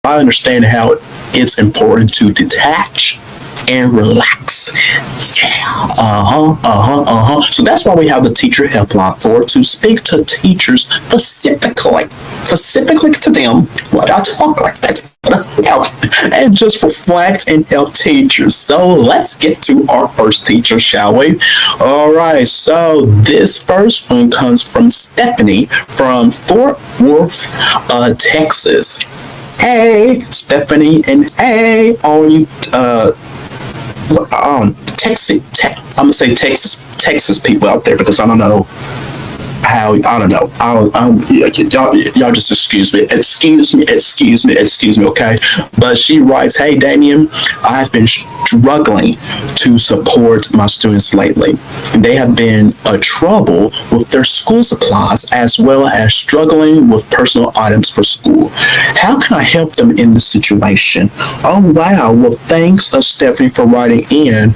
I understand how it's important to detach and relax. Yeah. So that's why we have the teacher helpline to speak to teachers specifically to them. Why I talk like that? And just reflect and help teachers. So let's get to our first teacher, shall we? All right. So this first one comes from Stephanie from Fort Worth, Texas. Hey, Stephanie, and hey, all you I'm gonna say Texas people out there, because I don't know how, I don't know. Y'all just excuse me, okay? But she writes, hey, Damian, I've been struggling to support my students lately. They have been a trouble with their school supplies, as well as struggling with personal items for school. How can I help them in this situation? Oh, wow. Well, thanks, Stephanie, for writing in.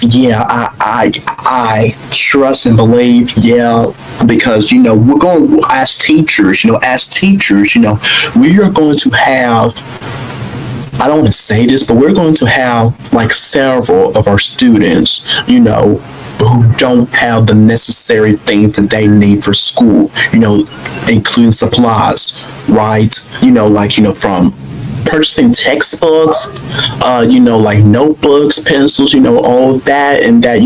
Yeah, I trust and believe, yeah, because, we're going, as teachers, we are going to have, I don't want to say this, but we're going to have like several of our students, who don't have the necessary things that they need for school, including supplies, right? From purchasing textbooks, like notebooks, pencils, all of that, and that,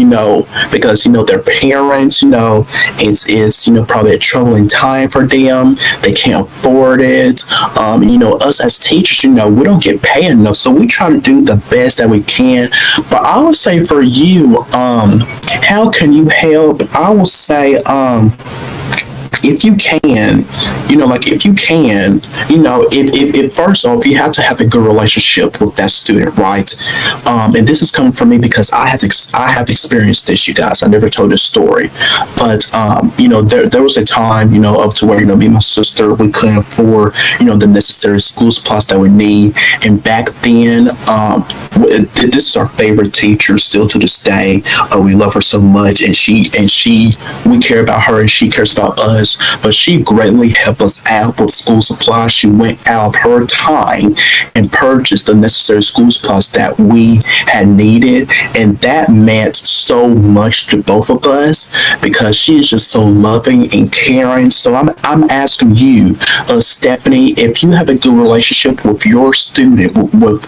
because, their parents, it's probably a troubling time for them. They can't afford it. Us as teachers, we don't get paid enough, so we try to do the best that we can. But I would say for you, how can you help? I will say, if you can, if first off, you have to have a good relationship with that student, right? And this is coming from me because I have experienced this, you guys. I never told this story, but there was a time, up to where, me and my sister, we couldn't afford, the necessary school supplies that we need. And back then, this is our favorite teacher still to this day. We love her so much, and we care about her, and she cares about us. But she greatly helped us out with school supplies. She went out of her time and purchased the necessary school supplies that we had needed, and that meant so much to both of us because she is just so loving and caring. So I'm asking you, Stephanie, if you have a good relationship with your student, with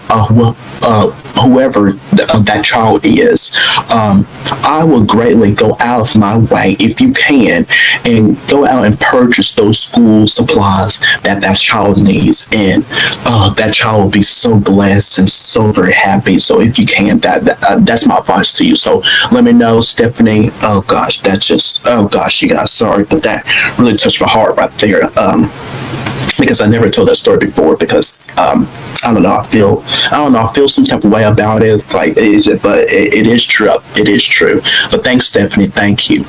whoever that child is, I would greatly go out of my way, if you can, and go out and purchase those school supplies that child needs, and that child will be so blessed and so very happy. So if you can, that's my advice to you. So let me know, Stephanie. Oh gosh, you guys, sorry, but that really touched my heart right there. Because I never told that story before, because I don't know, I feel some type of way about it. It's like, but it is true. It is true. But thanks, Stephanie. Thank you.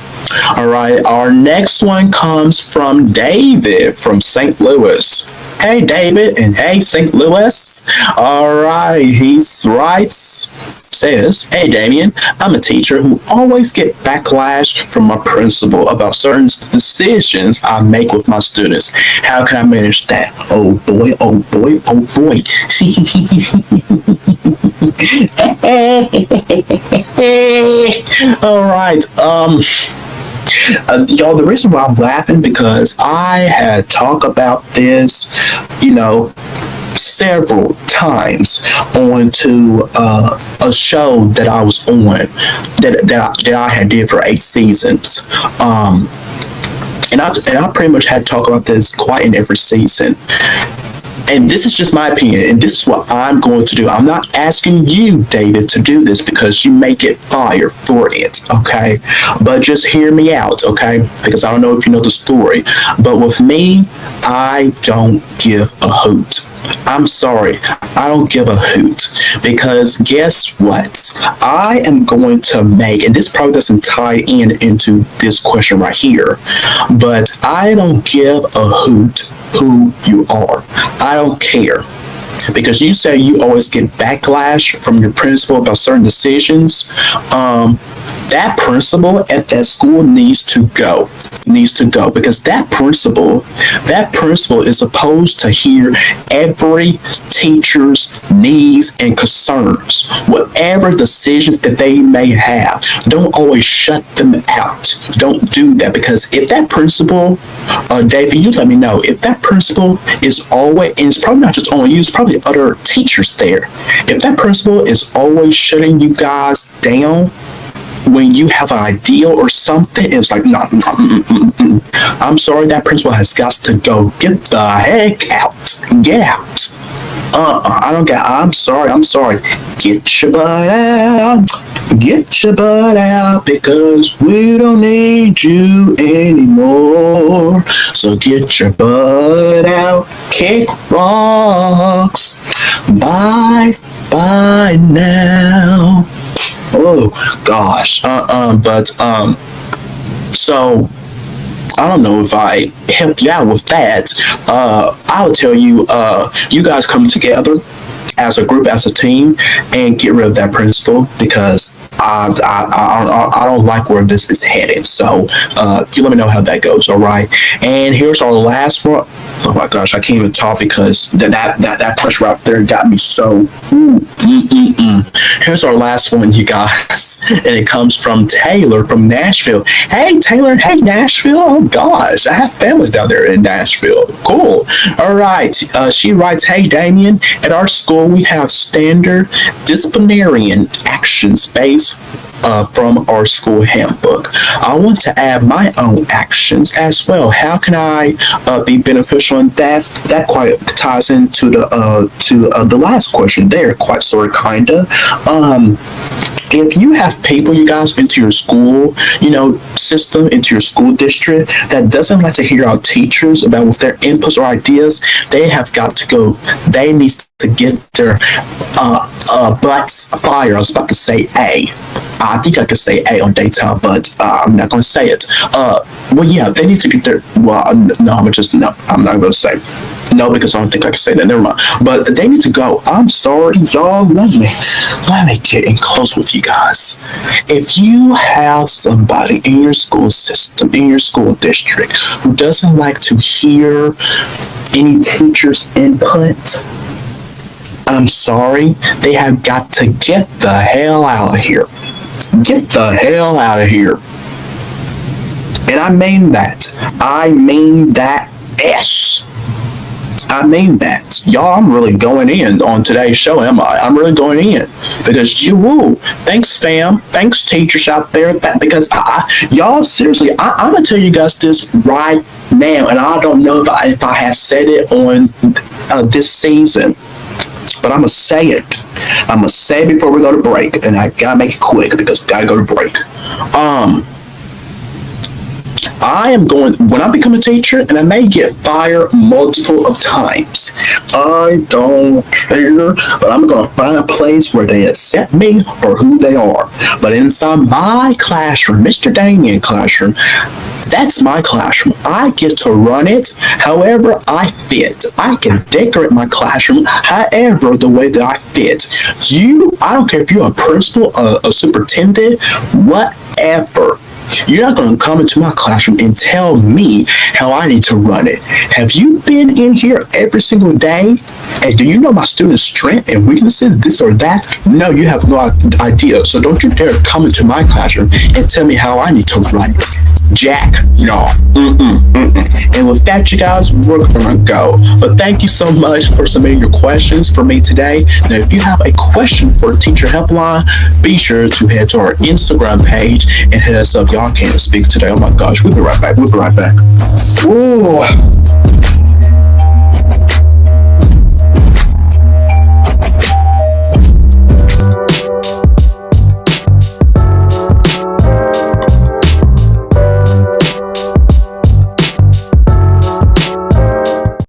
All right. Our next one comes from David from St. Louis. Hey, David, and hey, St. Louis. All right. He's right. Says, hey, Damian, I'm a teacher who always get backlash from my principal about certain decisions I make with my students. How can I manage that? Oh boy, oh boy, oh boy. All right. Y'all, the reason why I'm laughing, because I had talked about this, several times onto a show that I was on, that I had did for 8 seasons. And I pretty much had talked about this quite in every season. And this is just my opinion, and this is what I'm going to do. I'm not asking you, David, to do this because you may get fired for it, okay? But just hear me out, okay? Because I don't know if you know the story. But with me, I don't give a hoot. I'm sorry, I don't give a hoot, because guess what? I am going to make, and this probably doesn't tie into this question right here, but I don't give a hoot who you are. I don't care. Because you say you always get backlash from your principal about certain decisions. That principal at that school needs to go. needs to go, because that principal is supposed to hear every teacher's needs and concerns, whatever decision that they may have. Don't always shut them out. Don't do that, because if that principal, David, you let me know, if that principal is always, and it's probably not just only you, it's probably other teachers there, if that principal is always shutting you guys down when you have an idea or something, it's like, no, I'm sorry, that principal has got to go. Get the heck out. Get out. I don't get, I'm sorry. Get your butt out. Get your butt out, because we don't need you anymore. So get your butt out. Kick rocks. Bye now. Oh gosh. So I don't know if I help you out with that. I would tell you, you guys come together as a group, as a team, and get rid of that principal, because I don't like where this is headed. So you let me know how that goes. All right. And here's our last one. Oh my gosh, I can't even talk, because that pressure out there got me so. Here's our last one, you guys, and it comes from Taylor from Nashville. Hey Taylor, hey Nashville. Oh gosh, I have family down there in Nashville. Cool. All right. She writes, hey Damian, at our school we have standard disciplinarian actions based from our school handbook. I want to add my own actions as well. How can I be beneficial in that? That quite ties into the last question there, quite sort of kinda. If you have people, you guys, into your school, system, into your school district that doesn't like to hear our teachers about with their inputs or ideas, they have got to go. They need to get their butts fired. I was about to say A. I think I could say A on daytime, but I'm not going to say it. Well, yeah, they need to get their. Well, no, I'm not going to say no, because I don't think I can say that. Never mind. But they need to go. I'm sorry, y'all. Let me get in close with you guys. If you have somebody in your school system, in your school district, who doesn't like to hear any teacher's input, I'm sorry, they have got to get the hell out of here. Get the hell out of here. And I mean that. S. I mean that. Y'all, I'm really going in on today's show, am I? I'm really going in. Because thanks fam, thanks teachers out there, because y'all, seriously, I'm going to tell you guys this right now, and I don't know if I have said it on this season, but I'm going to say it. I'm going to say it before we go to break, and I got to make it quick because we got to go to break. I am going, when I become a teacher, and I may get fired multiple of times, I don't care, but I'm going to find a place where they accept me for who they are. But inside my classroom, Mr. Damian classroom, that's my classroom. I get to run it however I fit. I can decorate my classroom however the way that I fit. I don't care if you're a principal, a superintendent, whatever. You're not going to come into my classroom and tell me how I need to run it. Have you been in here every single day? And do you know my students' strengths and weaknesses, this or that? No, you have no idea. So don't you dare come into my classroom and tell me how I need to run it. Jack, no. And with that, you guys, we're gonna go. But thank you so much for submitting your questions for me today. Now, if you have a question for the Teacher Helpline, be sure to head to our Instagram page and hit us up. Y'all can't speak today. Oh my gosh, we'll be right back. Ooh.